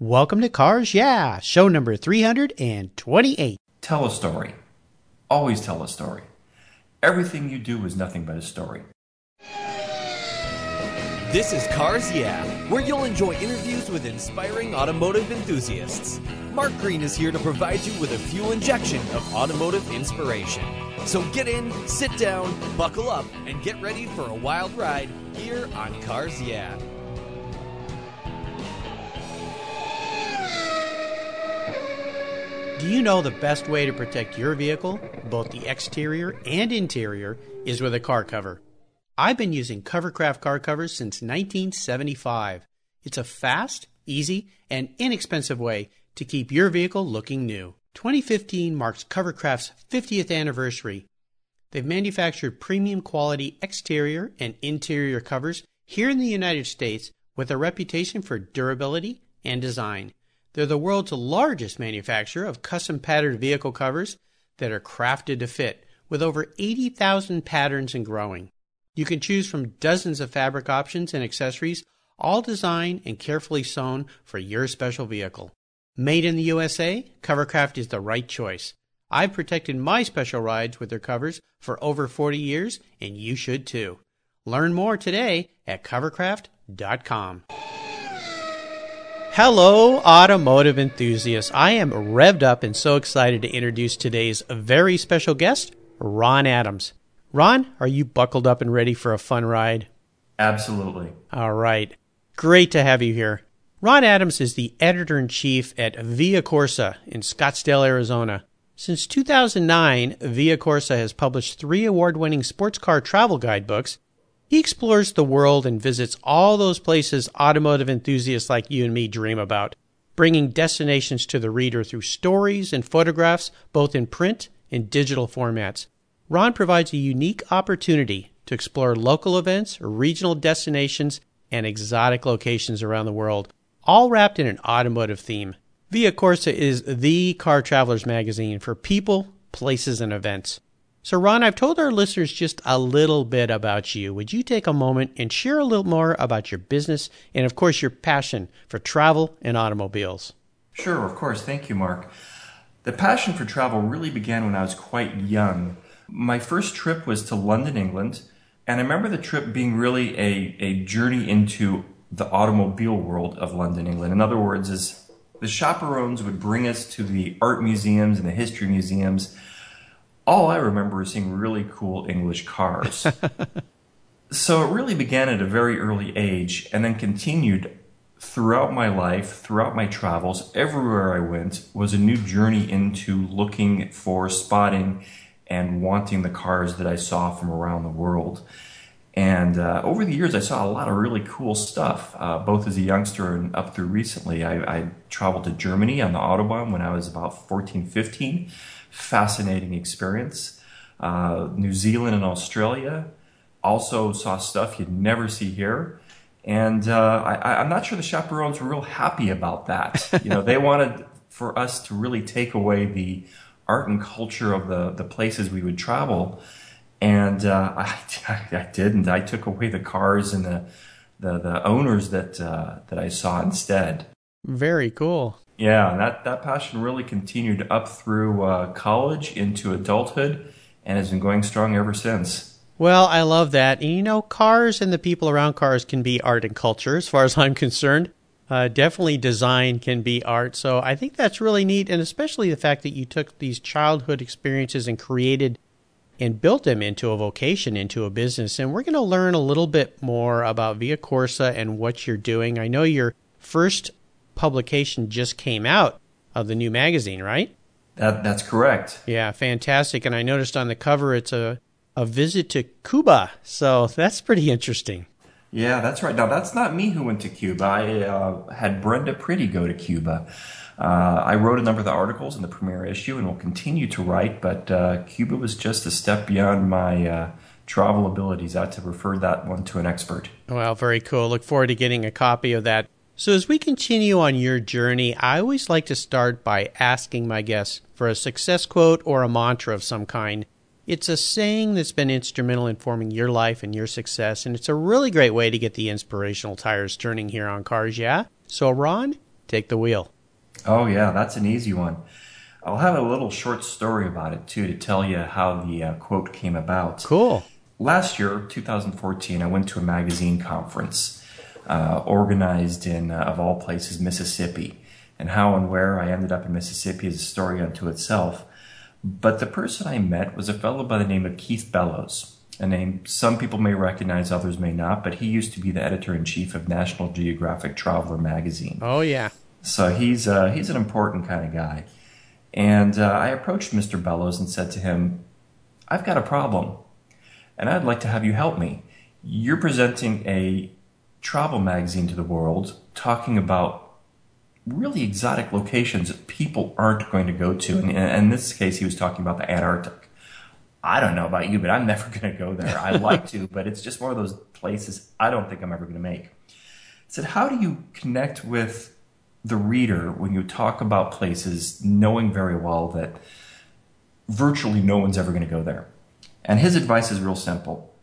Welcome to Cars Yeah, show number 328. Tell a story. Always tell a story. Everything you do is nothing but a story. This is Cars Yeah, where you'll enjoy interviews with inspiring automotive enthusiasts. Mark Green is here to provide you with a fuel injection of automotive inspiration. So get in, sit down, buckle up, and get ready for a wild ride here on Cars Yeah. Do you know the best way to protect your vehicle, both the exterior and interior, is with a car cover? I've been using Covercraft car covers since 1975. It's a fast, easy, and inexpensive way to keep your vehicle looking new. 2015 marks Covercraft's 50th anniversary. They've manufactured premium quality exterior and interior covers here in the United States with a reputation for durability and design. They're the world's largest manufacturer of custom patterned vehicle covers that are crafted to fit, with over 80,000 patterns and growing. You can choose from dozens of fabric options and accessories, all designed and carefully sewn for your special vehicle. Made in the USA, Covercraft is the right choice. I've protected my special rides with their covers for over 40 years, and you should too. Learn more today at covercraft.com. Hello, automotive enthusiasts. I am revved up and so excited to introduce today's very special guest, Ron Adams. Ron, are you buckled up and ready for a fun ride? Absolutely. All right. Great to have you here. Ron Adams is the editor-in-chief at Via Corsa in Scottsdale, Arizona. Since 2009, Via Corsa has published 3 award-winning sports car travel guidebooks. He explores the world and visits all those places automotive enthusiasts like you and me dream about, bringing destinations to the reader through stories and photographs, both in print and digital formats. Ron provides a unique opportunity to explore local events, regional destinations, and exotic locations around the world, all wrapped in an automotive theme. Via Corsa is the car traveler's magazine for people, places, and events. So Ron, I've told our listeners just a little bit about you. Would you take a moment and share a little more about your business and, of course, your passion for travel and automobiles? Sure, of course. Thank you, Mark. The passion for travel really began when I was quite young. My first trip was to London, England, and I remember the trip being really a journey into the automobile world of London, England. In other words, is the chaperones would bring us to the art museums and the history museums. All I remember is seeing really cool English cars. So it really began at a very early age and then continued throughout my life, throughout my travels. Everywhere I went was a new journey into looking for, spotting, and wanting the cars that I saw from around the world. And over the years, I saw a lot of really cool stuff, both as a youngster and up through recently. I traveled to Germany on the Autobahn when I was about 14, 15. Fascinating experience. New Zealand and Australia. Also saw stuff you'd never see here. And I'm not sure the chaperones were real happy about that. You know, they wanted for us to really take away the art and culture of the places we would travel. And I didn't. I took away the cars and the owners that I saw instead. Very cool. Yeah, that passion really continued up through college into adulthood and has been going strong ever since. Well, I love that. And you know, cars and the people around cars can be art and culture as far as I'm concerned. Definitely design can be art. So I think that's really neat. And especially the fact that you took these childhood experiences and created and built them into a vocation, into a business. And we're going to learn a little bit more about Via Corsa and what you're doing. I know your first publication just came out of the new magazine, right? That's correct. Yeah, fantastic. And I noticed on the cover it's a visit to Cuba. So that's pretty interesting. Yeah, that's right. Now, that's not me who went to Cuba. I had Brenda Pretty go to Cuba. I wrote a number of the articles in the premiere issue and will continue to write, but Cuba was just a step beyond my travel abilities. I had to refer that one to an expert. Well, very cool. Look forward to getting a copy of that. So as we continue on your journey, I always like to start by asking my guests for a success quote or a mantra of some kind. It's a saying that's been instrumental in forming your life and your success, and it's a really great way to get the inspirational tires turning here on Cars Yeah. So Ron, take the wheel. Oh, yeah, that's an easy one. I'll have a little short story about it, too, to tell you how the quote came about. Cool. Last year, 2014, I went to a magazine conference organized in, of all places, Mississippi. And how and where I ended up in Mississippi is a story unto itself. But the person I met was a fellow by the name of Keith Bellows, a name some people may recognize, others may not, but he used to be the editor-in-chief of National Geographic Traveler magazine. Oh, yeah. So he's an important kind of guy. And I approached Mr. Bellows and said to him, I've got a problem, and I'd like to have you help me. You're presenting a travel magazine to the world talking about really exotic locations that people aren't going to go to. And in this case, he was talking about the Antarctic. I don't know about you, but I'm never going to go there. I'd like to, but it's just one of those places I don't think I'm ever going to make. I said, how do you connect with the reader when you talk about places knowing very well that virtually no one's ever going to go there? And his advice is real simple.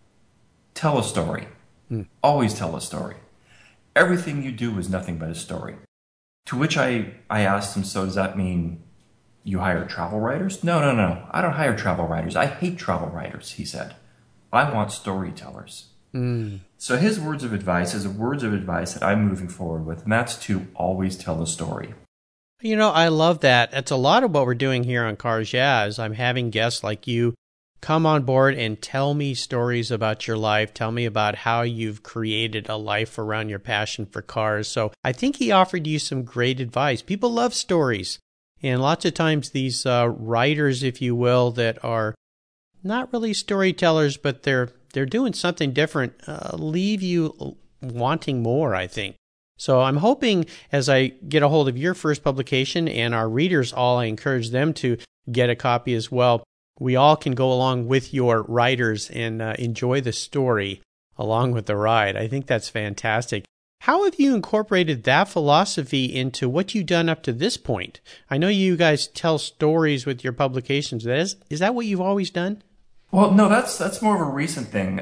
Tell a story. Always tell a story. Everything you do is nothing but a story. To which I asked him, so does that mean you hire travel writers? No. I don't hire travel writers. I hate travel writers, he said. I want storytellers. So his words of advice is words of advice that I'm moving forward with, and that's to always tell a story. You know, I love that. That's a lot of what we're doing here on Cars Yeah, is I'm having guests like you come on board and tell me stories about your life. Tell me about how you've created a life around your passion for cars. So I think he offered you some great advice. People love stories. And lots of times these writers, if you will, that are not really storytellers, but they're doing something different, leave you wanting more, I think. So I'm hoping as I get a hold of your first publication and our readers all, I encourage them to get a copy as well. We all can go along with your writers and enjoy the story along with the ride. I think that's fantastic. How have you incorporated that philosophy into what you've done up to this point? I know you guys tell stories with your publications. Is that what you've always done? Well, no, that's more of a recent thing.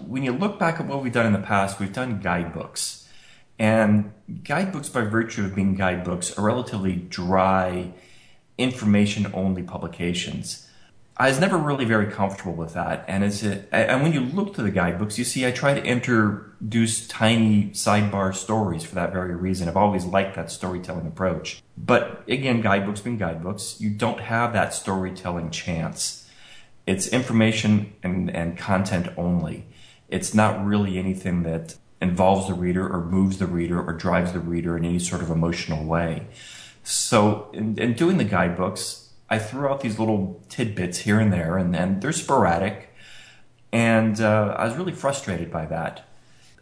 When you look back at what we've done in the past, we've done guidebooks. And guidebooks, by virtue of being guidebooks, are relatively dry, information-only publications. I was never really very comfortable with that. And when you look to the guidebooks, you see I try to introduce tiny sidebar stories for that very reason. I've always liked that storytelling approach. But again, guidebooks being guidebooks, you don't have that storytelling chance. It's information and content only. It's not really anything that involves the reader or moves the reader or drives the reader in any sort of emotional way. So in doing the guidebooks, I threw out these little tidbits here and there, and they're sporadic. And I was really frustrated by that.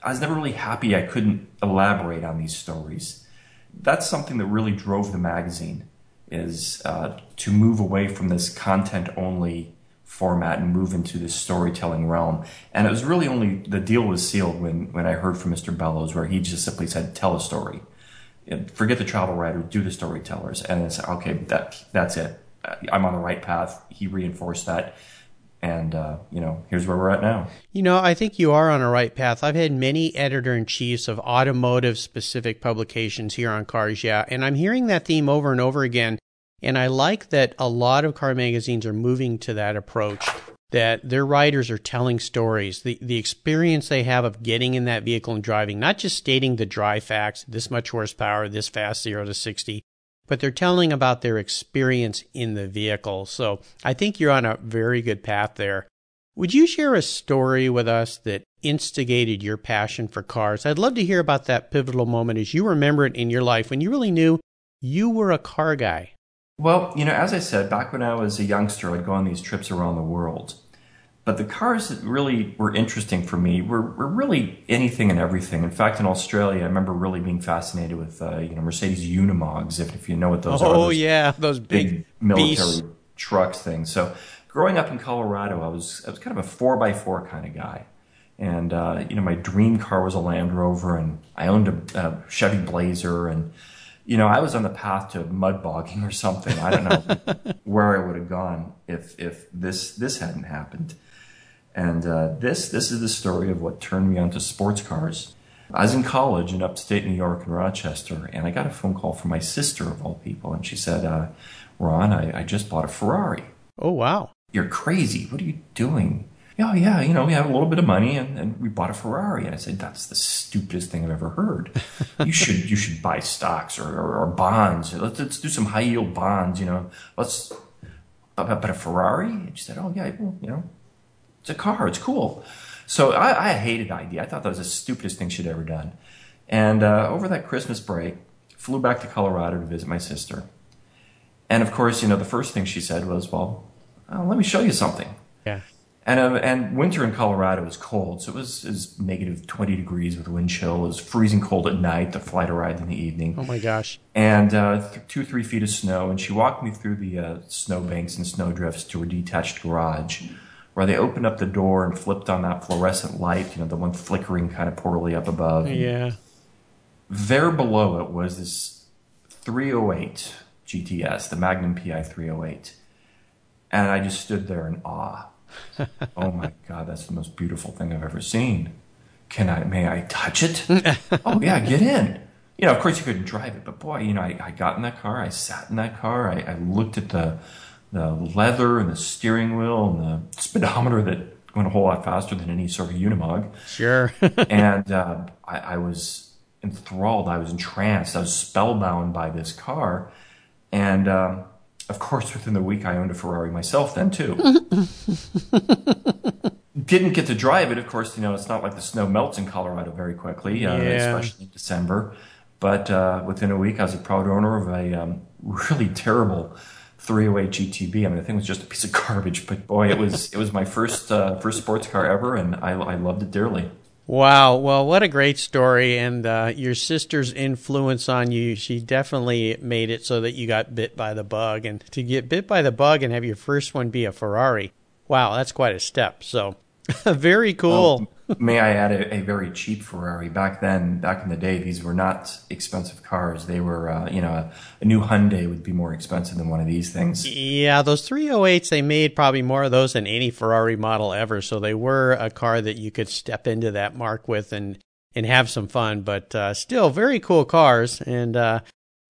I was never really happy I couldn't elaborate on these stories. That's something that really drove the magazine, is to move away from this content-only format and move into this storytelling realm. And it was really only, the deal was sealed when I heard from Mr. Bellows, where he just simply said, tell a story. Forget the travel writers, do the storytellers. And it's okay, that's it. I'm on the right path. He reinforced that. And, here's where we're at now. I think you are on a right path. I've had many editor-in-chiefs of automotive-specific publications here on Cars Yeah, and I'm hearing that theme over and over again. And I like that a lot of car magazines are moving to that approach, that their writers are telling stories, the experience they have of getting in that vehicle and driving, not just stating the dry facts, this much horsepower, this fast, 0 to 60, but they're telling about their experience in the vehicle. So I think you're on a very good path there. Would you share a story with us that instigated your passion for cars? I'd love to hear about that pivotal moment as you remember it in your life when you really knew you were a car guy. Well, as I said, back when I was a youngster, I'd go on these trips around the world. But the cars that really were interesting for me were really anything and everything. In fact, in Australia, I remember really being fascinated with Mercedes Unimogs, if you know what those are. Oh, yeah, those big military beasts. Trucks things. So growing up in Colorado, I was kind of a 4x4 kind of guy. And, my dream car was a Land Rover, and I owned a Chevy Blazer, and I was on the path to mud bogging or something. I don't know where I would have gone if this hadn't happened. And this is the story of what turned me onto sports cars. I was in college in upstate New York in Rochester, and I got a phone call from my sister, of all people, and she said, Ron, I just bought a Ferrari. Oh, wow. You're crazy. What are you doing? Oh, yeah, we have a little bit of money, and we bought a Ferrari. And I said, that's the stupidest thing I've ever heard. You should buy stocks or bonds. Let's do some high-yield bonds, But a Ferrari? And she said, oh, yeah, well, it's a car. It's cool. So I hated the idea. I thought that was the stupidest thing she'd ever done. And over that Christmas break, flew back to Colorado to visit my sister. And, of course, the first thing she said was, well, let me show you something. Yeah. And winter in Colorado is cold, so it was negative 20 degrees with wind chill. It was freezing cold at night. The flight arrived in the evening. Oh, my gosh. And 2-3 feet of snow. And she walked me through the snowbanks and snowdrifts to her detached garage, where they opened up the door and flipped on that fluorescent light, the one flickering kind of poorly up above. Yeah. There below it was this 308 GTS, the Magnum PI 308. And I just stood there in awe. Oh my God, that's the most beautiful thing I've ever seen. May I touch it? Oh yeah, get in. Of course you couldn't drive it, but boy, I got in that car, I sat in that car, I looked at the leather and the steering wheel and the speedometer that went a whole lot faster than any sort of Unimog. Sure. And I was enthralled, I was entranced, I was spellbound by this car. And of course, within the week, I owned a Ferrari myself then, too. Didn't get to drive it. Of course, it's not like the snow melts in Colorado very quickly, especially in December. But within a week, I was a proud owner of a really terrible 308 GTB. I mean, the thing was just a piece of garbage. But boy, it was my first sports car ever, and I loved it dearly. Wow. Well, what a great story. And your sister's influence on you, she definitely made it so that you got bit by the bug. And to get bit by the bug and have your first one be a Ferrari, wow, that's quite a step. So very cool. May I add a very cheap Ferrari. Back in the day, these were not expensive cars. They were, a new Hyundai would be more expensive than one of these things. Yeah, those 308s, they made probably more of those than any Ferrari model ever. So they were a car that you could step into that mark with and have some fun. But still, very cool cars. And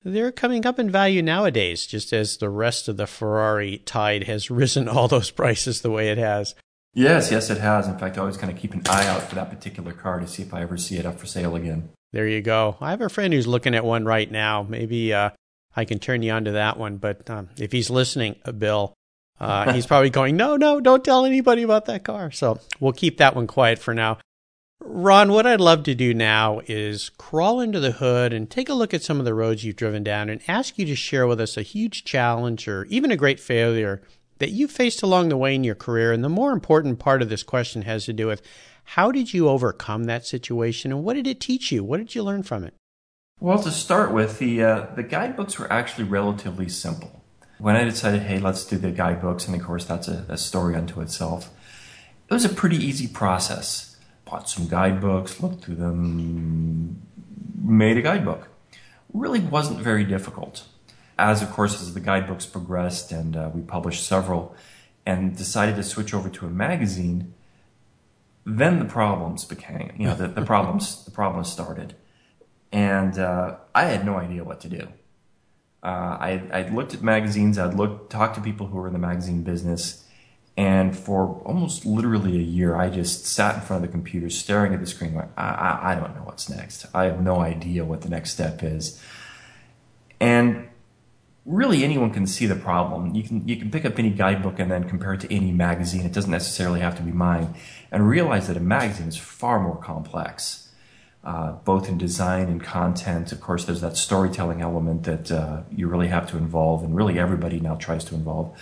they're coming up in value nowadays, just as the rest of the Ferrari tide has risen all those prices the way it has. Yes, it has. In fact, I always kind of keep an eye out for that particular car to see if I ever see it up for sale again. There you go. I have a friend who's looking at one right now. Maybe I can turn you on to that one. But if he's listening, Bill, he's probably going, no, don't tell anybody about that car. So we'll keep that one quiet for now. Ron, what I'd love to do now is crawl into the hood and take a look at some of the roads you've driven down and ask you to share with us a huge challenge or even a great failure that you faced along the way in your career. And the more important part of this question has to do with how did you overcome that situation and what did it teach you? What did you learn from it? Well, to start with, the guidebooks were actually relatively simple. When I decided, hey, let's do the guidebooks, and of course that's a story unto itself, it was a pretty easy process. Bought some guidebooks, looked through them, made a guidebook. Really wasn't very difficult. As, of course, as the guidebooks progressed and we published several and decided to switch over to a magazine, then the problems became, the problems started. And I had no idea what to do. I'd looked at magazines, talked to people who were in the magazine business, and for almost literally a year, I just sat in front of the computer staring at the screen like, I don't know what's next. I have no idea what the next step is. And really anyone can see the problem. You can pick up any guidebook and then compare it to any magazine. It doesn't necessarily have to be mine. And realize that a magazine is far more complex, both in design and content. Of course, there's that storytelling element that you really have to involve, and really everybody now tries to involve.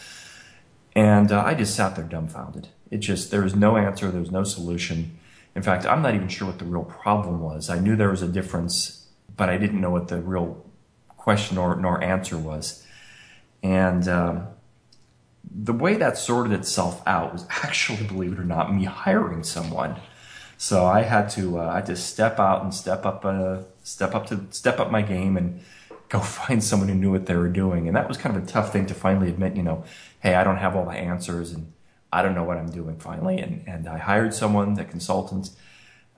And I just sat there dumbfounded. There was no answer. There was no solution. In fact, I'm not even sure what the real problem was. I knew there was a difference, but I didn't know what the real question nor answer was. And the way that sorted itself out was actually, believe it or not, me hiring someone. So I had to step out and step up my game and go find someone who knew what they were doing. And that was kind of a tough thing to finally admit, hey, I don't have all the answers and I don't know what I'm doing finally. And I hired someone, the consultant,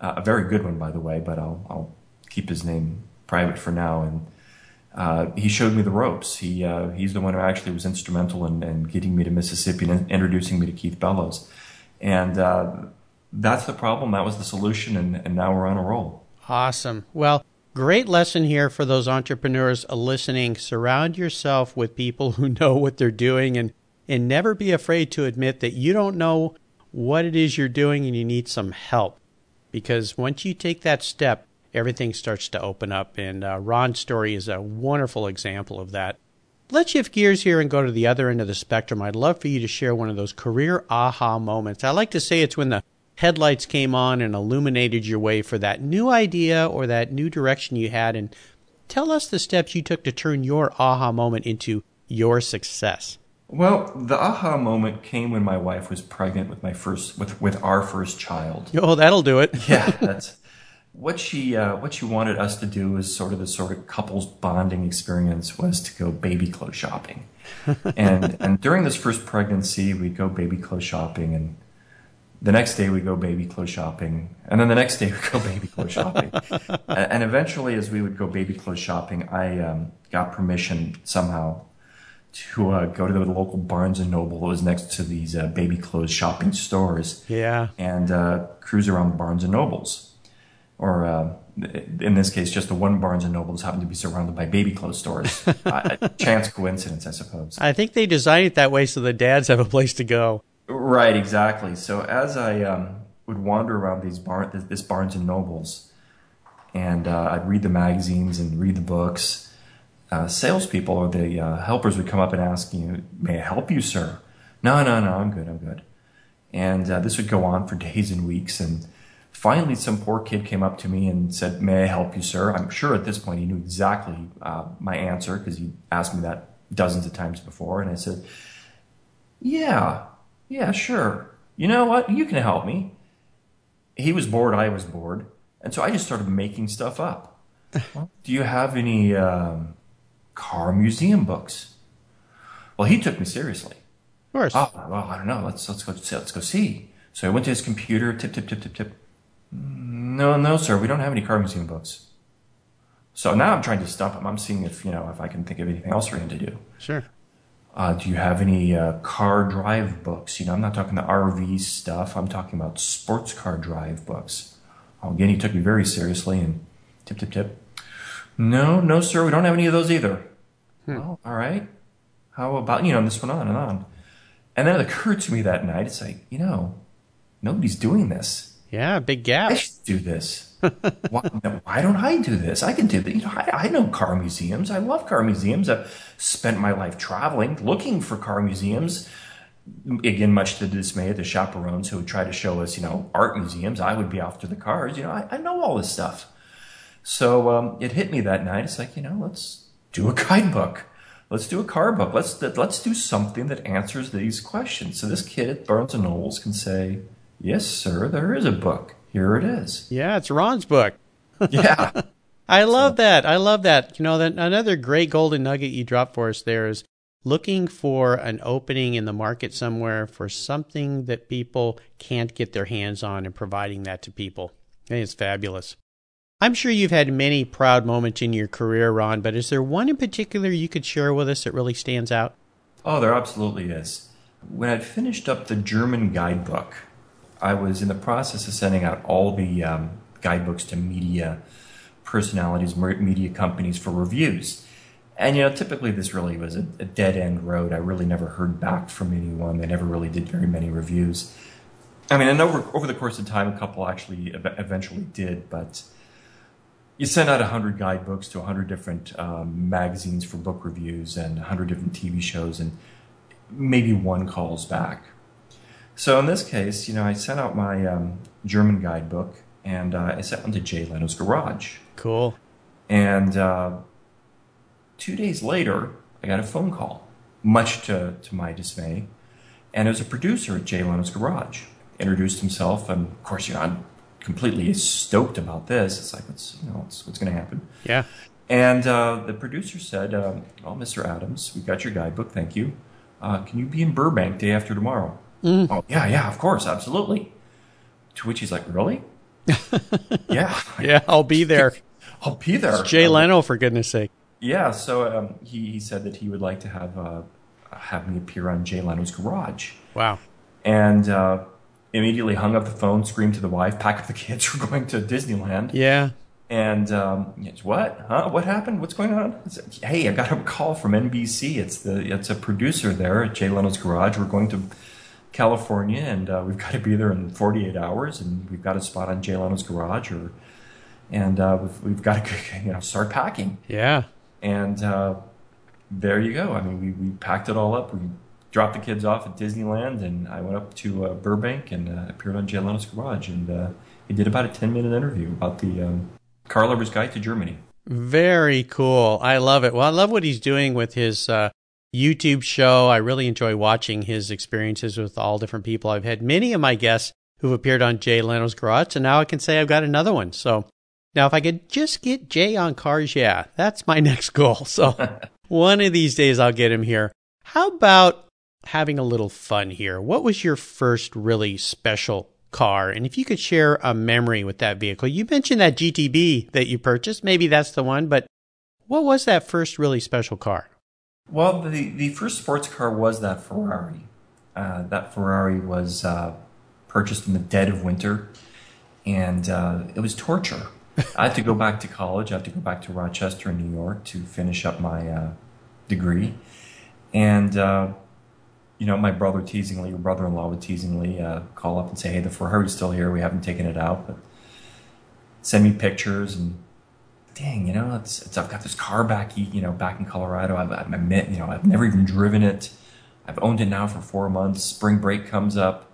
a very good one, by the way, but I'll keep his name private for now. And he showed me the ropes. He's the one who actually was instrumental in getting me to Mississippi and introducing me to Keith Bellows. And that's the problem. That was the solution, and now we're on a roll. Awesome. Well, great lesson here for those entrepreneurs listening. Surround yourself with people who know what they're doing, and never be afraid to admit that you don't know what it is you're doing and you need some help. Because once you take that step, everything starts to open up. And Ron's story is a wonderful example of that. Let's shift gears here and go to the other end of the spectrum. I'd love for you to share one of those career aha moments. I like to say it's when the headlights came on and illuminated your way for that new idea or that new direction you had. And tell us the steps you took to turn your aha moment into your success. Well, the aha moment came when my wife was pregnant with our first child. Oh, that'll do it. Yeah, that's what she wanted us to do. Is sort of couples bonding experience was to go baby clothes shopping, and during this first pregnancy, we'd go baby clothes shopping, and the next day we go baby clothes shopping, and then the next day we go baby clothes shopping, and eventually, as we would go baby clothes shopping, I got permission somehow to go to the local Barnes & Noble that was next to these baby clothes shopping stores. Yeah. And cruise around the Barnes & Nobles. Or in this case, just the one Barnes & Noble happened to be surrounded by baby clothes stores. Chance coincidence, I suppose. I think they designed it that way so the dads have a place to go. Right, exactly. So as I would wander around this Barnes & Nobles, and I'd read the magazines and read the books, salespeople or the helpers would come up and ask you, "May I help you, sir?" No, I'm good. And this would go on for days and weeks. And finally, some poor kid came up to me and said, "May I help you, sir?" I'm sure at this point he knew exactly my answer because he asked me that dozens of times before. And I said, yeah, sure. You know what? You can help me. He was bored. I was bored. And so I just started making stuff up. Well, do you have any car museum books? Well, he took me seriously. Of course. Oh, well, I don't know. Let's go see. So I went to his computer. Tip. No, sir. We don't have any car museum books. So now I'm trying to stump him. I'm seeing if I can think of anything else for him to do. Sure. Do you have any car drive books? I'm not talking the RV stuff. I'm talking about sports car drive books. Again, he took me very seriously and tip. No, sir, we don't have any of those either. Well, all right. How about, this went on and on. And then it occurred to me that night, it's like, nobody's doing this. Yeah, big gap. I should do this. Why don't I do this? I can do that. I know car museums. I love car museums. I've spent my life traveling, looking for car museums. Again, much to the dismay of the chaperones who would try to show us, art museums. I would be off to the cars. I know all this stuff. So it hit me that night. It's like, let's do a guidebook. Let's do a car book. Let's do something that answers these questions. So this kid at Barnes & Nobles can say, "Yes, sir, there is a book. Here it is." Yeah, it's Ron's book. Yeah. I love that. That another great golden nugget you dropped for us there is looking for an opening in the market somewhere for something that people can't get their hands on and providing that to people. I think it's fabulous. I'm sure you've had many proud moments in your career, Ron, but is there one in particular you could share with us that really stands out? Oh, there absolutely is. When I'd finished up the German guidebook, I was in the process of sending out all the guidebooks to media personalities, media companies for reviews. And, typically this really was a dead-end road. I really never heard back from anyone. They never really did very many reviews. I mean, over the course of time, a couple actually eventually did, but you send out 100 guidebooks to 100 different magazines for book reviews and 100 different TV shows, and maybe one calls back. So in this case, I sent out my German guidebook, and I sent one to Jay Leno's Garage. Cool. And 2 days later, I got a phone call, much to my dismay, and it was a producer at Jay Leno's Garage. Introduced himself, and of course, I'm completely stoked about this. It's like, what's going to happen? Yeah. And the producer said, "Oh, Mr. Adams, we got your guidebook. Thank you. Can you be in Burbank day after tomorrow?" Oh, yeah, of course, absolutely. To which he's like, "Really?" Yeah. Yeah, I'll be there. I'll be there. It's Jay Leno, for goodness sake. Yeah, so he said that he would like to have me appear on Jay Leno's Garage. Wow. And immediately hung up the phone, screamed to the wife, pack up the kids, we're going to Disneyland. Yeah. And what? Huh? What happened? What's going on? I said, hey, I got a call from NBC. It's a producer there at Jay Leno's Garage. We're going to California, and we've got to be there in 48 hours, and we've got a spot on Jay Leno's Garage, and we've got to start packing. Yeah. And there you go. I mean, we packed it all up. We dropped the kids off at Disneyland, and I went up to Burbank and appeared on Jay Leno's Garage, and he did about a 10-minute interview about the Car Lover's Guide to Germany. Very cool. I love it. Well, I love what he's doing with his YouTube show. I really enjoy watching his experiences with all different people. I've had many of my guests who've appeared on Jay Leno's Garage, and now I can say I've got another one. So now if I could just get Jay on Cars, yeah, that's my next goal. So one of these days I'll get him here. How about having a little fun here? What was your first really special car? And if you could share a memory with that vehicle. You mentioned that GTB that you purchased. Maybe that's the one, but what was that first really special car? Well, the first sports car was that Ferrari. That Ferrari was purchased in the dead of winter, and it was torture. I had to go back to college. I had to go back to Rochester in New York to finish up my degree. And, my brother-in-law would teasingly call up and say, hey, the Ferrari's still here. We haven't taken it out, but send me pictures. And dang, I've got this car back in Colorado. I've never even driven it. I've owned it now for 4 months. Spring break comes up.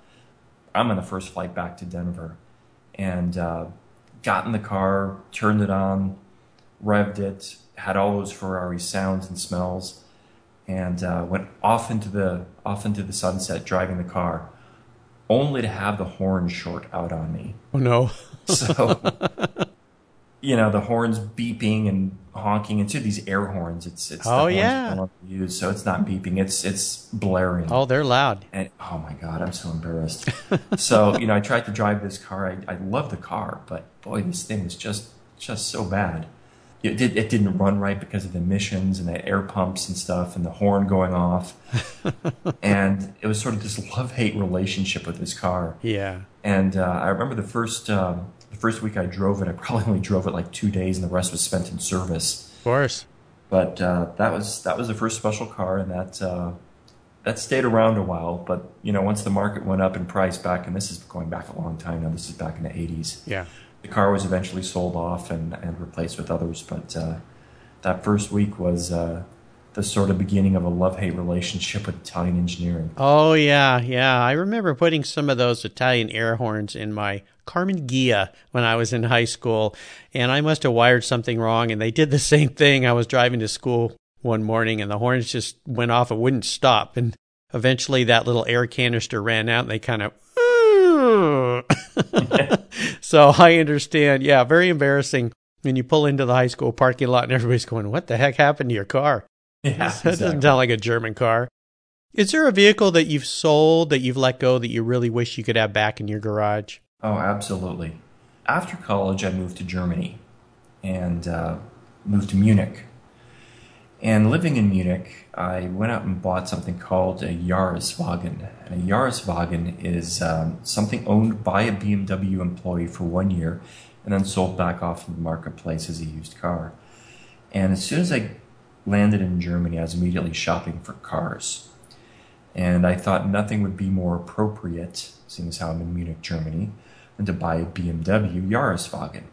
I'm on the first flight back to Denver, and got in the car, turned it on, revved it, had all those Ferrari sounds and smells, and went off into the sunset driving the car, only to have the horn short out on me. Oh no! So the horns beeping and honking, and these air horns. It's the horns I don't use, so it's not beeping. It's blaring. Oh, they're loud. And oh my God, I'm so embarrassed. So I tried to drive this car. I love the car, but boy, this thing was just so bad. It didn't run right because of the emissions and the air pumps and stuff, and the horn going off. And it was sort of this love-hate relationship with this car. Yeah. And I remember the first week I drove it, I probably only drove it like 2 days, and the rest was spent in service. Of course. But that was the first special car, and that stayed around a while. But once the market went up in price back, and this is going back a long time now. This is back in the 80s. Yeah. The car was eventually sold off and replaced with others. But that first week was the sort of beginning of a love-hate relationship with Italian engineering. Oh yeah. I remember putting some of those Italian air horns in my Carmen Ghia when I was in high school, and I must have wired something wrong, and they did the same thing. I was driving to school one morning, and the horns just went off and wouldn't stop, and eventually that little air canister ran out, and they kind of So I understand. Yeah, very embarrassing when you pull into the high school parking lot and everybody's going, what the heck happened to your car? Yeah, That doesn't sound like a German car. Is there a vehicle that you've sold, that you've let go, that you really wish you could have back in your garage? Oh, absolutely. After college, I moved to Germany and moved to Munich. And living in Munich, I went out and bought something called a Yaris Wagon. And a Yaris Wagon is something owned by a BMW employee for 1 year and then sold back off in the marketplace as a used car. And as soon as I landed in Germany, I was immediately shopping for cars. And I thought nothing would be more appropriate, seeing as how I'm in Munich, Germany, than to buy a BMW Yaris Wagon.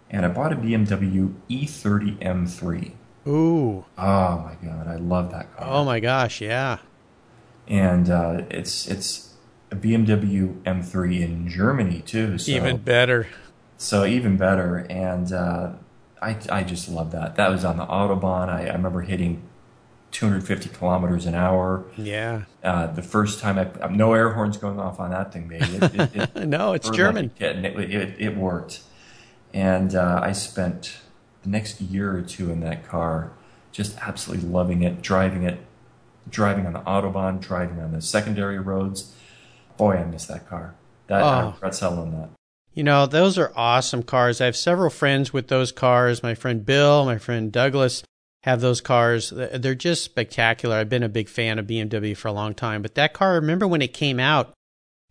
And I bought a BMW E30 M3. Ooh. Oh my God, I love that car. Oh my gosh, yeah. And it's a BMW M3 in Germany too. So, Even better. So even better. And I just love that. That was on the Autobahn. I remember hitting 250 kilometers an hour. Yeah. The first time, no air horns going off on that thing, baby. No, it's German. Like it worked. And I spent the next year or two in that car, just absolutely loving it, driving on the Autobahn, driving on the secondary roads. Boy, I miss that car. I regret selling that. You know, those are awesome cars. I have several friends with those cars. My friend Bill, my friend Douglas have those cars. They're just spectacular. I've been a big fan of BMW for a long time. But that car, I remember when it came out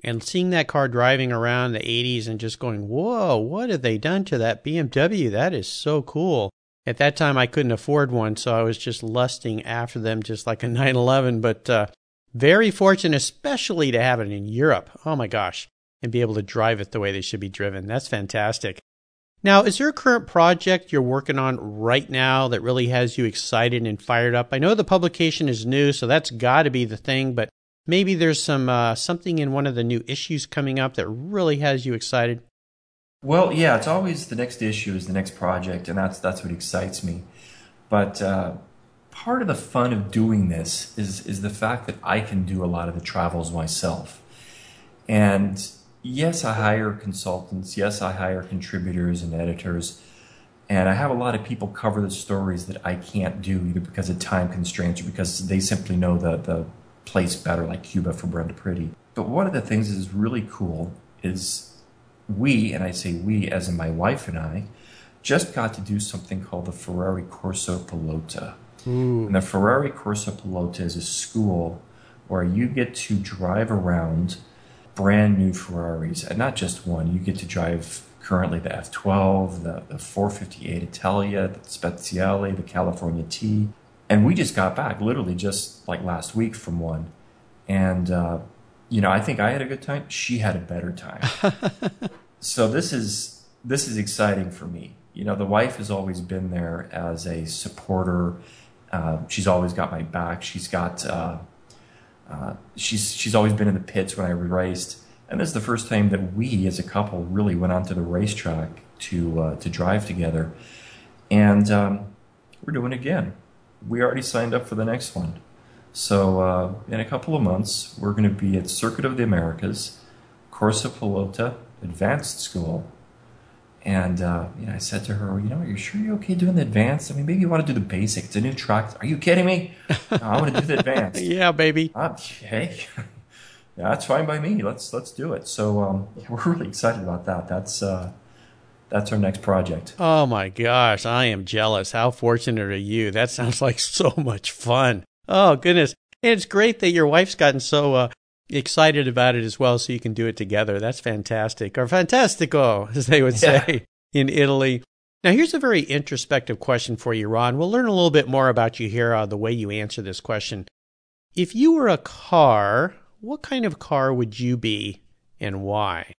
and seeing that car driving around the 80s and just going, whoa, what have they done to that BMW? That is so cool. At that time, I couldn't afford one, so I was just lusting after them just like a 911. But very fortunate, especially to have it in Europe. Oh, my gosh. And be able to drive it the way they should be driven. That's fantastic. Now, is there a current project you're working on right now that really has you excited and fired up? I know the publication is new, so that's got to be the thing, but maybe there's something in one of the new issues coming up that really has you excited. Well, yeah, it's always the next issue is the next project, and that's what excites me. But part of the fun of doing this is the fact that I can do a lot of the travels myself. And yes, I hire consultants. Yes, I hire contributors and editors. And I have a lot of people cover the stories that I can't do, either because of time constraints or because they simply know the place better, like Cuba for Brenda Pretty. But one of the things that is really cool is we, and I say we as in my wife and I, just got to do something called the Ferrari Corsa Pilota. Ooh. And the Ferrari Corsa Pilota is a school where you get to drive around brand new Ferraris, and not just one. You get to drive currently the F12, the 458 Italia, the Speziale, the California T. And we just got back, literally just like last week from one. And, I think I had a good time. She had a better time. So this is exciting for me. The wife has always been there as a supporter. She's always got my back. She's always been in the pits when I raced, and this is the first time that we, as a couple, really went onto the racetrack to drive together, and we're doing it again. We already signed up for the next one, so in a couple of months we're going to be at Circuit of the Americas, Corsa Pilota Advanced School. And I said to her, are you sure you're okay doing the advanced? I mean, maybe you want to do the basic. It's a new track. Are you kidding me? No, I want to do the advanced. Yeah, baby. Hey, that's fine by me. Let's do it. So we're really excited about that. That's our next project. Oh my gosh, I am jealous. How fortunate are you? That sounds like so much fun. Oh goodness, and it's great that your wife's gotten so excited about it as well, so you can do it together. That's fantastic, or fantastico, as they would say in Italy. Now, here's a very introspective question for you, Ron. We'll learn a little bit more about you here, the way you answer this question. If you were a car, what kind of car would you be, and why?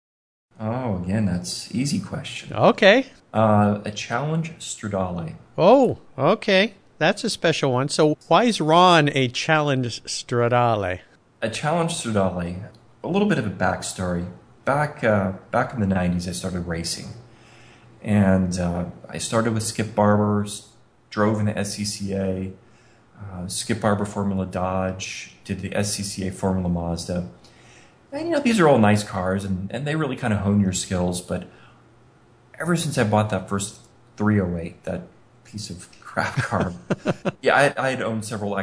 Oh, again, that's an easy question. Okay. A Challenge Stradale. Oh, okay. That's a special one. So why is Ron a Challenge Stradale? A Challenge Stradale, a little bit of a backstory. Back in the 90s, I started racing. And I started with Skip Barber, drove in the SCCA, Skip Barber Formula Dodge, did the SCCA Formula Mazda. And, these are all nice cars, and they really kind of hone your skills. But ever since I bought that first 308, that piece of crap car, I had owned several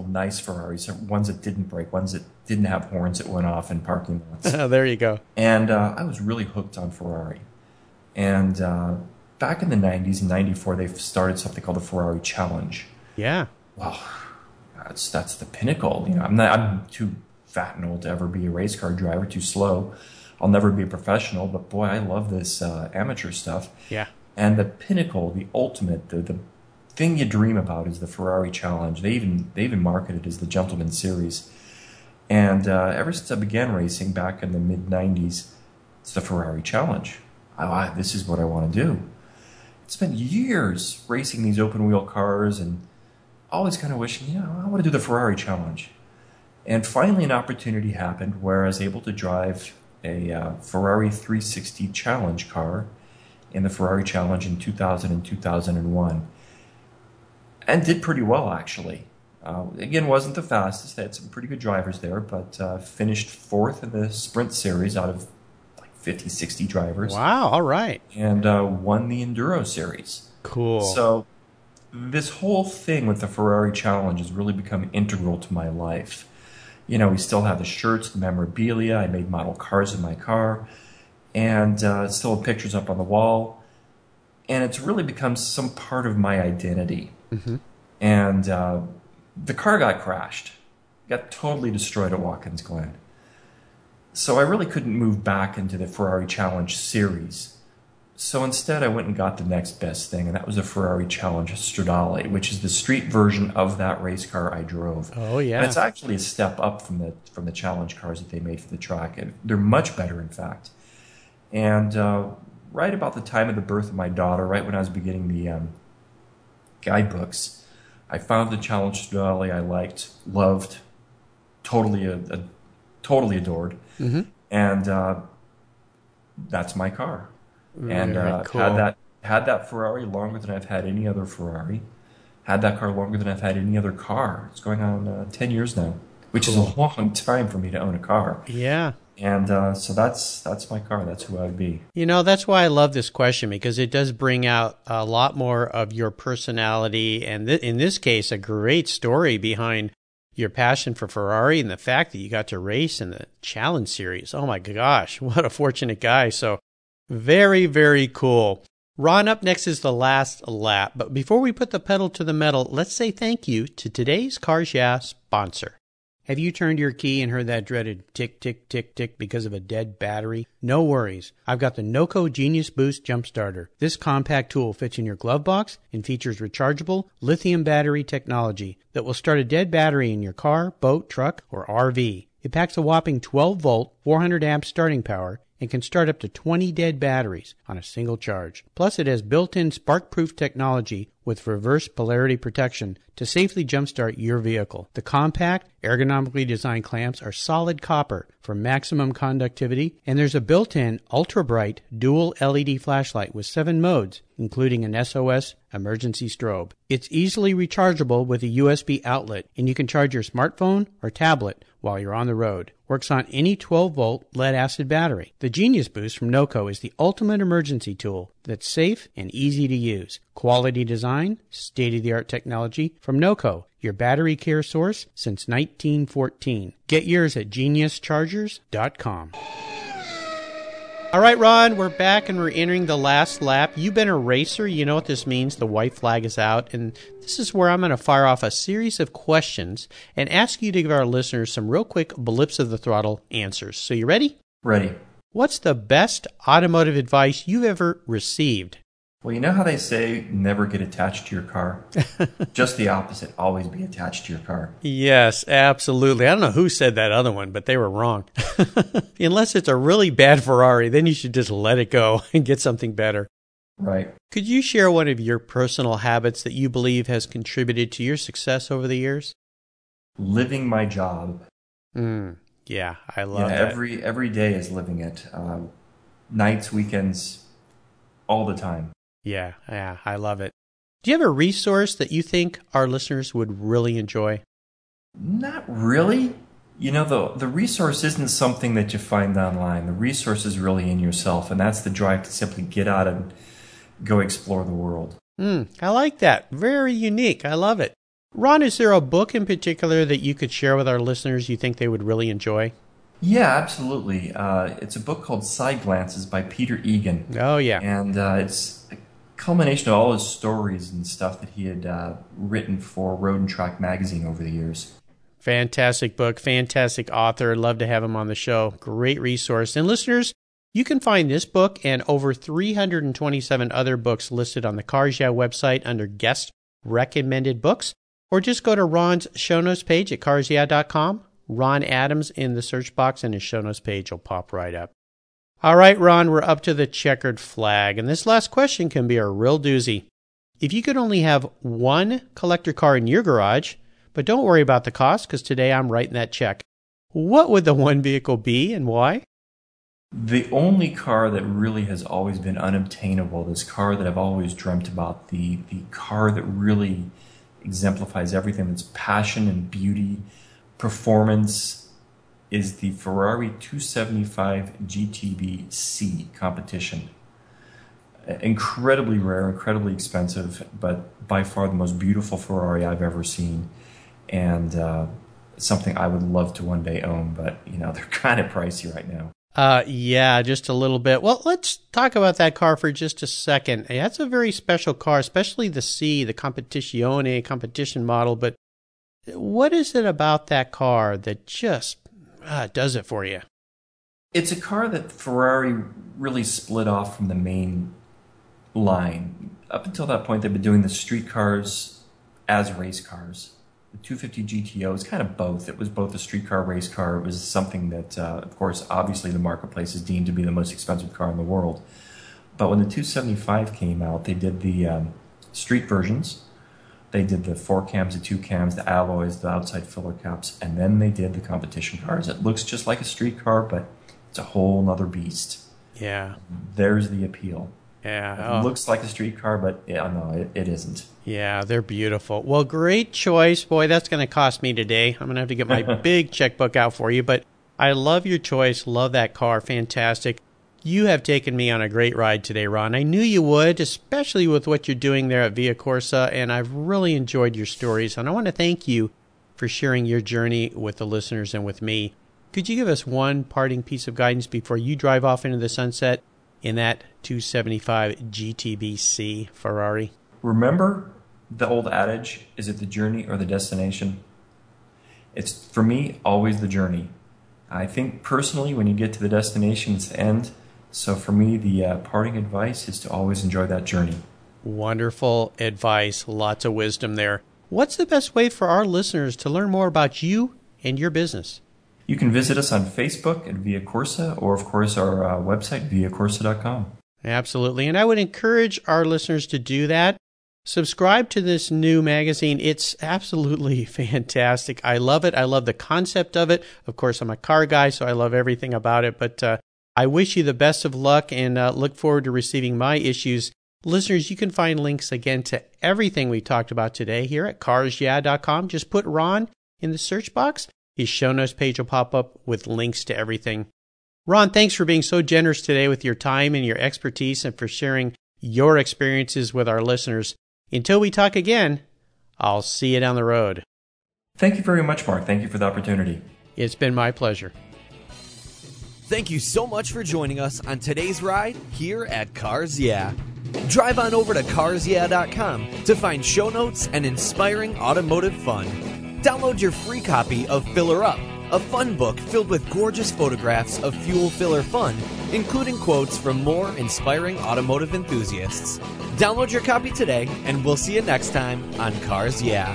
nice Ferraris, ones that didn't break, ones that didn't have horns that went off in parking lots. There you go. And I was really hooked on Ferrari. And back in the 90s, in 94, they started something called the Ferrari Challenge. Yeah. Well, that's the pinnacle. I'm too fat and old to ever be a race car driver, too slow. I'll never be a professional, but boy, I love this amateur stuff. Yeah. And the pinnacle, the ultimate, the thing you dream about is the Ferrari Challenge. They even market it as the Gentleman Series. And ever since I began racing back in the mid-90s, it's the Ferrari Challenge. This is what I want to do. Spent years racing these open-wheel cars and always kind of wishing, I want to do the Ferrari Challenge. And finally an opportunity happened where I was able to drive a Ferrari 360 Challenge car in the Ferrari Challenge in 2000 and 2001. And did pretty well, actually. Again, wasn't the fastest. They had some pretty good drivers there, but finished fourth in the Sprint Series out of 50, 60 drivers. Wow, all right. And won the Enduro Series. Cool. So this whole thing with the Ferrari Challenge has really become integral to my life. We still have the shirts, the memorabilia. I made model cars in my car. and still have pictures up on the wall. And it's really become some part of my identity. Mm-hmm. And the car got crashed, got totally destroyed at Watkins Glen. So I really couldn't move back into the Ferrari Challenge series. So instead I went and got the next best thing, and that was a Ferrari Challenge Stradale, which is the street version of that race car I drove. Oh, yeah. And it's actually a step up from the Challenge cars that they made for the track. And they're much better, in fact. And right about the time of the birth of my daughter, right when I was beginning the guidebooks, I found the Challenge Stradale I liked, loved, totally adored. Mm-hmm. And that's my car. And cool. had that Ferrari longer than I've had any other Ferrari. Had that car longer than I've had any other car. It's going on 10 years now, which is a long time for me to own a car. Yeah. And so that's my car. That's who I'd be. You know, that's why I love this question, because it does bring out a lot more of your personality, and in this case, a great story behind your passion for Ferrari and the fact that you got to race in the Challenge Series. Oh my gosh, what a fortunate guy. So very, very cool. Ron, up next is the last lap. But before we put the pedal to the metal, let's say thank you to today's Cars Yeah sponsor. Have you turned your key and heard that dreaded tick, tick, tick, tick because of a dead battery? No worries. I've got the Naoko Genius Boost Jump Starter. This compact tool fits in your glove box and features rechargeable lithium battery technology that will start a dead battery in your car, boat, truck, or RV. It packs a whopping 12-volt, 400-amp starting power and can start up to 20 dead batteries on a single charge. Plus, it has built-in spark-proof technology with reverse polarity protection to safely jumpstart your vehicle. The compact, ergonomically designed clamps are solid copper for maximum conductivity, and there's a built-in ultra-bright dual LED flashlight with 7 modes, including an SOS emergency strobe. It's easily rechargeable with a USB outlet, and you can charge your smartphone or tablet while you're on the road. Works on any 12-volt lead-acid battery. The Genius Boost from Naoko is the ultimate emergency tool that's safe and easy to use. Quality design, state-of-the-art technology from Naoko, your battery care source since 1914. Get yours at geniuschargers.com. All right, Ron, we're back and we're entering the last lap. You've been a racer. You know what this means. The white flag is out. And this is where I'm going to fire off a series of questions and ask you to give our listeners some real quick blips of the throttle answers. So you ready? Ready. What's the best automotive advice you've ever received? Well, you know how they say never get attached to your car? Just the opposite. Always be attached to your car. Yes, absolutely. I don't know who said that other one, but they were wrong. Unless it's a really bad Ferrari, then you should just let it go and get something better. Right. Could you share one of your personal habits that you believe has contributed to your success over the years? Living my job. Yeah, I love that. Every day is living it. Nights, weekends, all the time. Yeah, I love it. Do you have a resource that you think our listeners would really enjoy? Not really. You know, the resource isn't something that you find online. The resource is really in yourself, and that's the drive to simply get out and go explore the world. I like that. Very unique. I love it. Ron, is there a book in particular that you could share with our listeners you think they would really enjoy? Yeah, absolutely. It's a book called Side Glances by Peter Egan. Oh, yeah. And it's a culmination of all his stories and stuff that he had written for Road and Track magazine over the years. Fantastic book, fantastic author. I'd love to have him on the show. Great resource. And listeners, you can find this book and over 327 other books listed on the Cars Yeah website under Guest Recommended Books, or just go to Ron's show notes page at carsyeah.com. Ron Adams in the search box, and his show notes page will pop right up. All right, Ron, we're up to the checkered flag, and this last question can be a real doozy. If you could only have one collector car in your garage, but don't worry about the cost because today I'm writing that check, what would the one vehicle be and why? The only car that really has always been unobtainable, this car that I've always dreamt about, the car that really exemplifies everything that's passion and beauty, performance, is the Ferrari 275 GTB-C competition. Incredibly rare, incredibly expensive, but by far the most beautiful Ferrari I've ever seen, and something I would love to one day own, but you know, they're kind of pricey right now. Yeah, just a little bit. Well, let's talk about that car for just a second. That's a very special car, especially the C, the competition model. But what is it about that car that just does it for you? It's a car that Ferrari really split off from the main line. Up until that point, they've been doing the street cars as race cars. The 250 GTO is kind of both. It was both a street car, race car. It was something that, of course, obviously the marketplace is deemed to be the most expensive car in the world. But when the 275 came out, they did the street versions. They did the 4 cams, the 2 cams, the alloys, the outside filler caps, and then they did the competition cars. It looks just like a street car, but it's a whole nother beast. Yeah. There's the appeal. Yeah. It looks like a street car, but yeah, no, it isn't. Yeah, they're beautiful. Well, great choice. Boy, that's going to cost me today. I'm going to have to get my big checkbook out for you, but I love your choice. Love that car. Fantastic. You have taken me on a great ride today, Ron. I knew you would, especially with what you're doing there at Via Corsa, and I've really enjoyed your stories, and I want to thank you for sharing your journey with the listeners and with me. Could you give us one parting piece of guidance before you drive off into the sunset in that 275 GTB-C Ferrari? Remember the old adage, is it the journey or the destination? It's, for me, always the journey. I think personally, when you get to the destination, it's the end. So for me, the parting advice is to always enjoy that journey. Wonderful advice. Lots of wisdom there. What's the best way for our listeners to learn more about you and your business? You can visit us on Facebook at Via Corsa, or of course our website, viacorsa.com. Absolutely. And I would encourage our listeners to do that. Subscribe to this new magazine. It's absolutely fantastic. I love it. I love the concept of it. Of course, I'm a car guy, so I love everything about it. But I wish you the best of luck and look forward to receiving my issues. Listeners, you can find links again to everything we talked about today here at carsyeah.com. Just put Ron in the search box. His show notes page will pop up with links to everything. Ron, thanks for being so generous today with your time and your expertise and for sharing your experiences with our listeners. Until we talk again, I'll see you down the road. Thank you very much, Mark. Thank you for the opportunity. It's been my pleasure. Thank you so much for joining us on today's ride here at Cars Yeah. Drive on over to carsyeah.com to find show notes and inspiring automotive fun. Download your free copy of Filler Up, a fun book filled with gorgeous photographs of fuel filler fun, including quotes from more inspiring automotive enthusiasts. Download your copy today, and we'll see you next time on Cars Yeah.